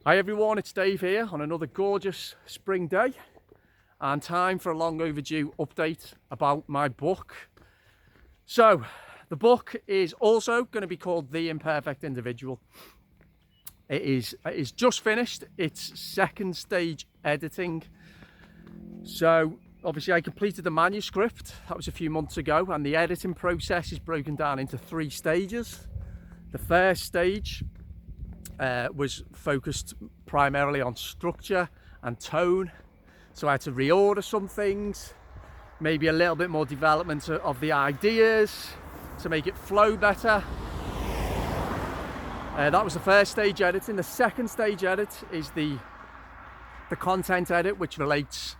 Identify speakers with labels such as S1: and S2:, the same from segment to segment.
S1: Hi everyone, it's Dave here on another gorgeous spring day and time for a long overdue update about my book. So the book is also going to be called The Imperfect Individual. It is just finished its second stage editing. So obviously I completed the manuscript, that was a few months ago, and the editing process is broken down into 3 stages. The first stage was focused primarily on structure and tone, so I had to reorder some things, maybe a little bit more development of the ideas to make it flow better. That was the first stage editing. The second stage edit is the content edit, which relates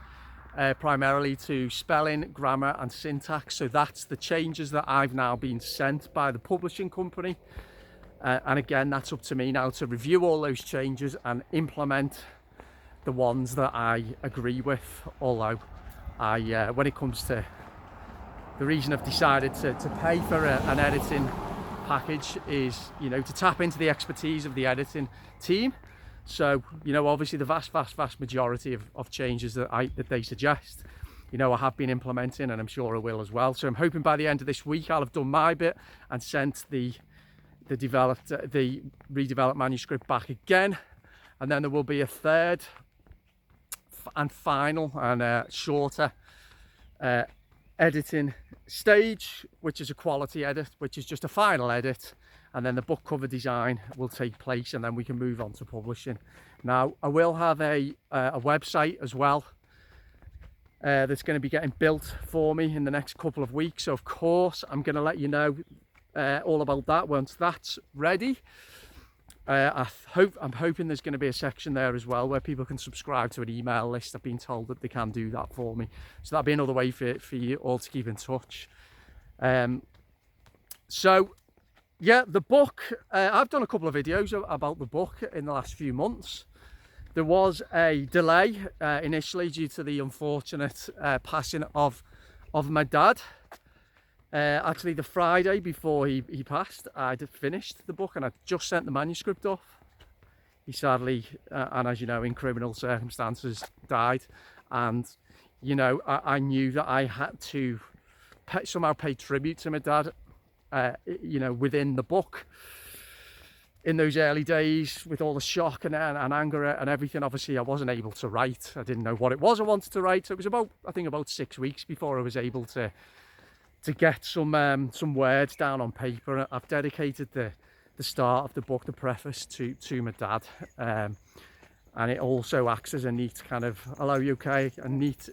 S1: primarily to spelling, grammar and syntax. So that's the changes that I've now been sent by the publishing company. And again, that's up to me now to review all those changes and implement the ones that I agree with. Although when it comes to the reason I've decided to pay for an editing package is, to tap into the expertise of the editing team. So, obviously the vast majority of changes that they suggest, I have been implementing, and I'm sure I will as well. So I'm hoping by the end of this week I'll have done my bit and sent the redeveloped manuscript back again, and then there will be a third and final and shorter editing stage, which is a quality edit, which is just a final edit, and then the book cover design will take place, and then we can move on to publishing. Now I will have a website as well that's going to be getting built for me in the next couple of weeks, so of course I'm going to let you know all about that once that's ready. I'm hoping there's going to be a section there as well where people can subscribe to an email list. I've been told that they can do that for me, so that'll be another way for you all to keep in touch. So yeah, the book, I've done a couple of videos about the book in the last few months. There was a delay initially due to the unfortunate passing of my dad. Actually, the Friday before he passed, I'd finished the book and I'd just sent the manuscript off. He sadly, and as you know, in criminal circumstances, died. And, I knew that I had to somehow pay tribute to my dad, within the book. In those early days, with all the shock and anger and everything, obviously I wasn't able to write. I didn't know what it was I wanted to write. So it was about 6 weeks before I was able to get some words down on paper. I've dedicated the start of the book, the preface, to my dad, and it also acts as a neat kind of, a neat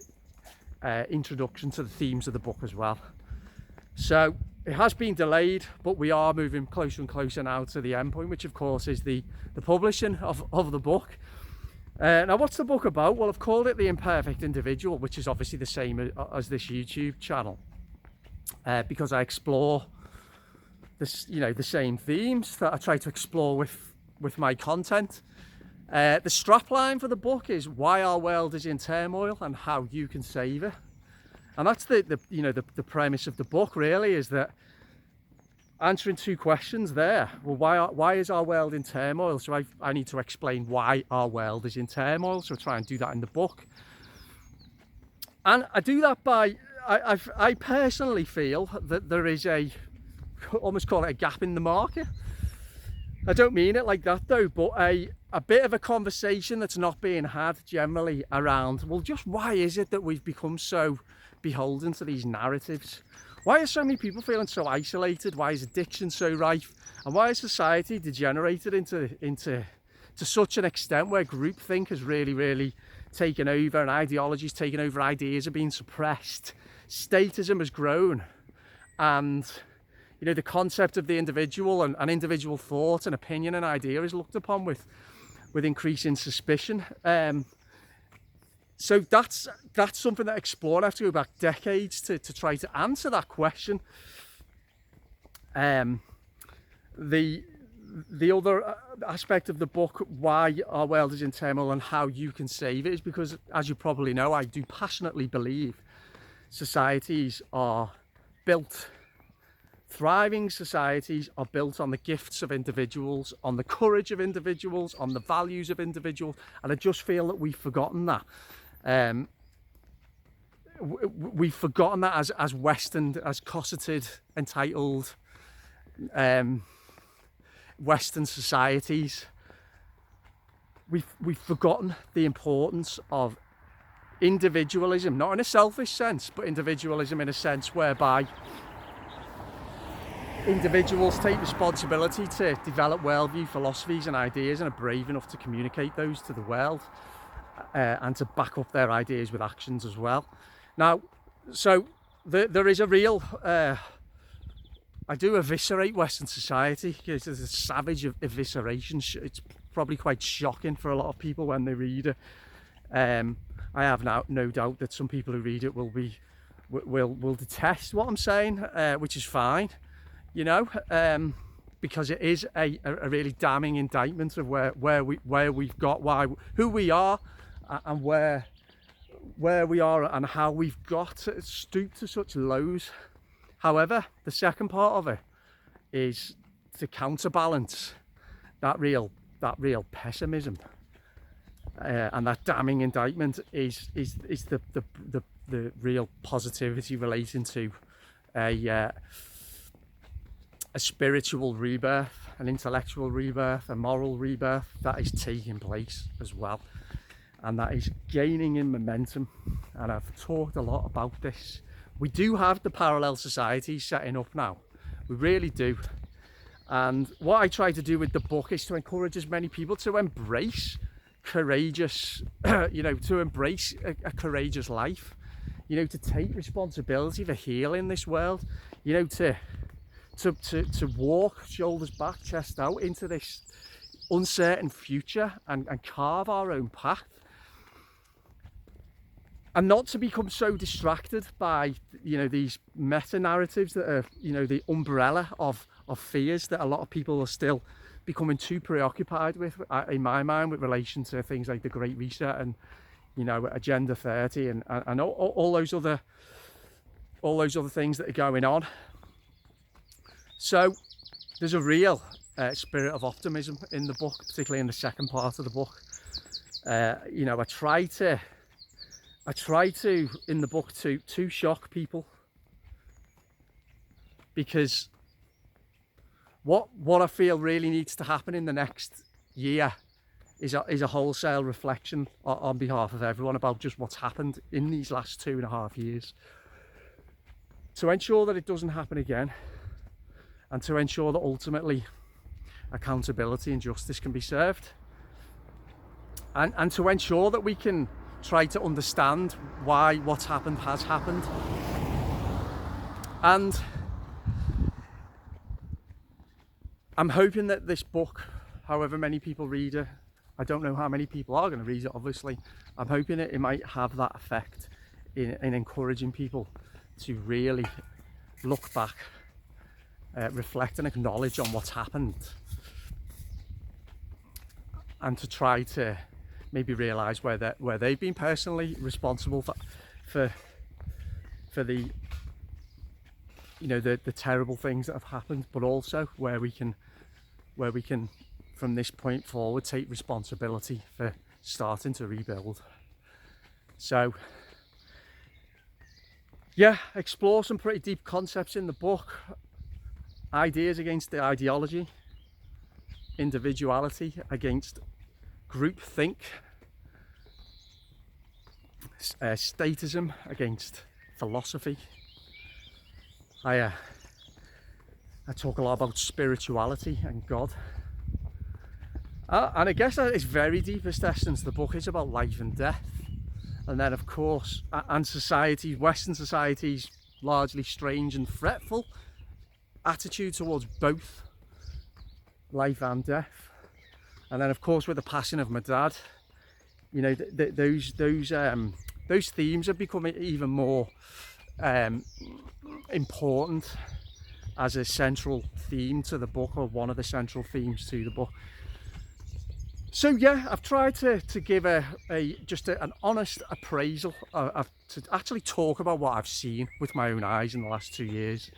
S1: introduction to the themes of the book as well. So it has been delayed, but we are moving closer and closer now to the end point, which of course is the publishing of the book. Now what's the book about? Well, I've called it The Imperfect Individual, which is obviously the same as this YouTube channel. Because I explore this, the same themes that I try to explore with my content. The strapline for the book is "Why Our World Is in Turmoil and How You Can Save It," and that's the premise of the book. Really, is that answering 2 questions there. Well, why is our world in turmoil? So I need to explain why our world is in turmoil. So I try and do that in the book, and I do that by. I personally feel that there is almost call it a gap in the market. I don't mean it like that though, but a bit of a conversation that's not being had generally around, well, just why is it that we've become so beholden to these narratives? Why are so many people feeling so isolated? Why is addiction so rife? And why is society degenerated into such an extent where groupthink has really taken over, and ideologies taken over, ideas are being suppressed, statism has grown, and the concept of the individual and individual thought and opinion and idea is looked upon with increasing suspicion. So that's something that I explore. I have to go back decades to try to answer that question. The other aspect of the book, why our world is in turmoil and how you can save it, is because, as you probably know, I do passionately believe societies are built Thriving societies are built on the gifts of individuals, on the courage of individuals, on the values of individuals, and I just feel that we've forgotten that. We've forgotten that as Western, as cosseted, entitled Western societies. We've forgotten the importance of individualism, not in a selfish sense, but individualism in a sense whereby individuals take responsibility to develop worldview, philosophies and ideas, and are brave enough to communicate those to the world, and to back up their ideas with actions as well. Now, so there is a real, I do eviscerate Western society because there's a savage evisceration. It's probably quite shocking for a lot of people when they read it. I have no doubt that some people who read it will detest what I'm saying, which is fine, you know, because it is a really damning indictment of where we've got, who we are, and where we are, and how we've got to stoop to such lows. However, the second part of it is to counterbalance that real pessimism, and that damning indictment is the real positivity relating to a spiritual rebirth, an intellectual rebirth, a moral rebirth that is taking place as well, and that is gaining in momentum. And I've talked a lot about this. We do have the parallel societies setting up now, we really do. And what I try to do with the book is to encourage as many people to embrace courageous, you know, to embrace a courageous life, you know, to take responsibility for healing this world, you know, to walk shoulders back, chest out into this uncertain future and carve our own path. And not to become so distracted by, you know, these meta narratives that are, you know, the umbrella of fears that a lot of people are still becoming too preoccupied with, in my mind, with relation to things like the Great Reset and, you know, Agenda 30 and all those other things that are going on. So there's a real spirit of optimism in the book, particularly in the second part of the book. You know, I try to in the book to shock people, because what I feel really needs to happen in the next year is a wholesale reflection on behalf of everyone about just what's happened in these last 2.5 years, to ensure that it doesn't happen again, and to ensure that ultimately accountability and justice can be served, and to ensure that we can try to understand why what's happened has happened. And I'm hoping that this book, however many people read it, I don't know how many people are going to read it, obviously, I'm hoping it might have that effect in encouraging people to really look back, reflect and acknowledge on what's happened, and to try to maybe realise where they've been personally responsible for the, you know, the terrible things that have happened, but also where we can from this point forward take responsibility for starting to rebuild. So yeah, explore some pretty deep concepts in the book. Ideas against the ideology, individuality against groupthink, statism against philosophy. I talk a lot about spirituality and God, and I guess at its very deepest essence the book is about life and death, and then of course, and society, Western society's largely strange and fretful attitude towards both life and death. And then of course with the passing of my dad, you know, those themes have become even more important as a central theme to the book, or one of the central themes to the book. So yeah, I've tried to give just an honest appraisal, to actually talk about what I've seen with my own eyes in the last 2 years,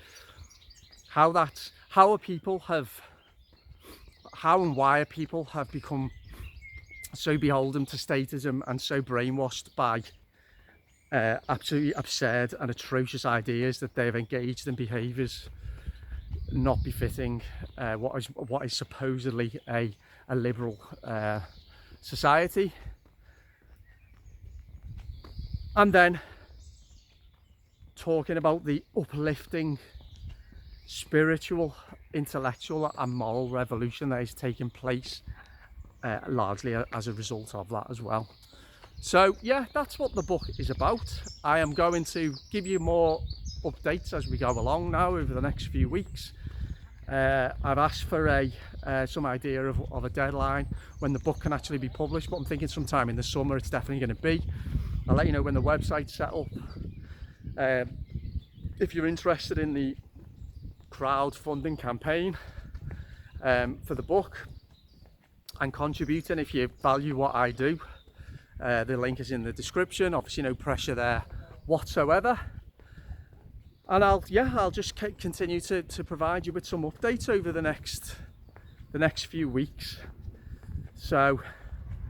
S1: how and why people have become so beholden to statism and so brainwashed by absolutely absurd and atrocious ideas that they've engaged in behaviours not befitting what is supposedly a liberal society. And then talking about the uplifting spiritual, intellectual and moral revolution that is taking place largely as a result of that as well. So yeah, that's what the book is about. I am going to give you more updates as we go along now over the next few weeks. I've asked for some idea of a deadline when the book can actually be published, but I'm thinking sometime in the summer it's definitely going to be. I'll let you know when the website's set up. If you're interested in the crowdfunding campaign for the book and contributing, if you value what I do, the link is in the description. Obviously no pressure there whatsoever. And I'll just continue to provide you with some updates over the next few weeks. So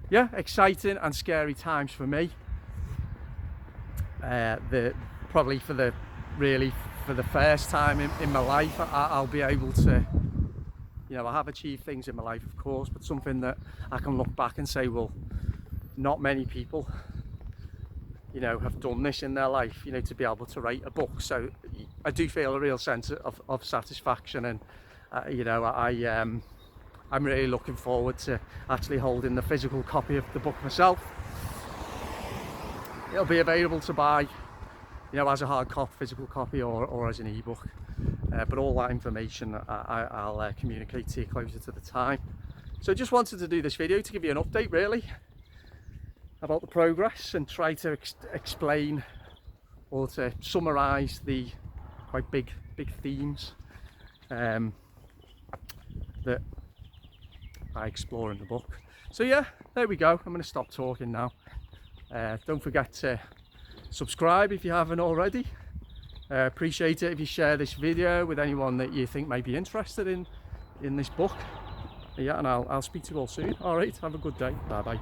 S1: yeah, exciting and scary times for me. Probably for the first time in my life, I'll be able to, I have achieved things in my life, of course, but something that I can look back and say, well, not many people have done this in their life, to be able to write a book. So I do feel a real sense of satisfaction, and I'm really looking forward to actually holding the physical copy of the book myself. It'll be available to buy, as a hard copy, physical copy, or as an ebook. But all that information I'll communicate to you closer to the time. So just wanted to do this video to give you an update, really, about the progress, and try to explain or to summarise the quite big themes that I explore in the book. So yeah, there we go. I'm going to stop talking now. Don't forget to subscribe if you haven't already. Appreciate it if you share this video with anyone that you think may be interested in this book. Yeah, and I'll speak to you all soon. All right, have a good day. Bye bye.